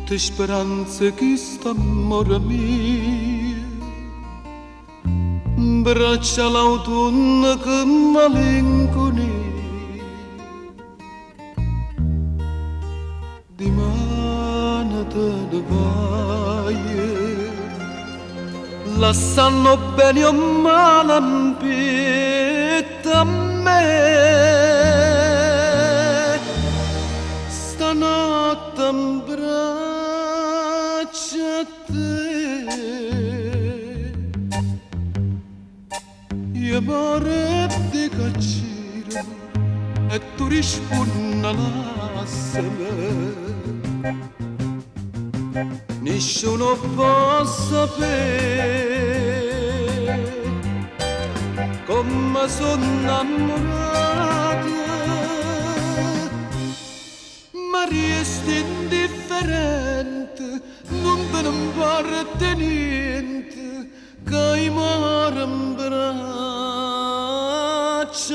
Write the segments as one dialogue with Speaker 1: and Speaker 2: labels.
Speaker 1: tutte speranze che sta amore mio, braccia l'autunno che malinconia, di mano te ne vai, lasciando bene o male un petto a me. Stanotte in braccia a te, io amore di caccire e tu rispondi lassame. Nessuno può sapere come sono innamorato, ma resti indifferente, non te ne importa niente, che i mare in braccia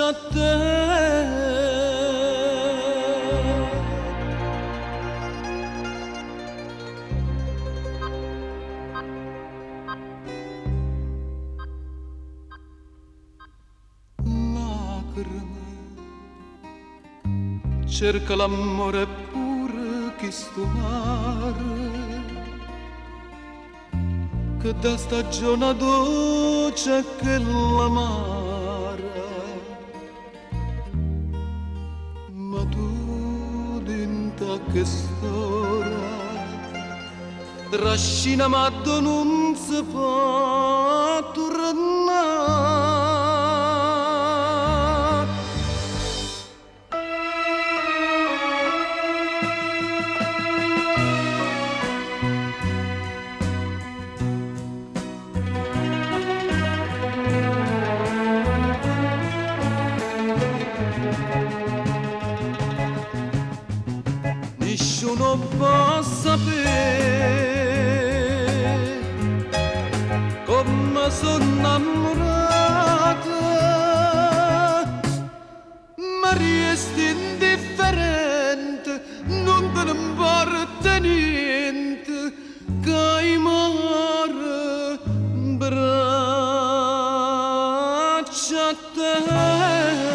Speaker 1: a te. Cerca l'amore pure che sto mare, che da stagione dolce che l'amara, ma tu dinta che storia trascina ma tu non si può tornare. Nessuno può sapere come sono innamorata, ma resti indifferente, non te ne importa niente, che i mare in braccia a te.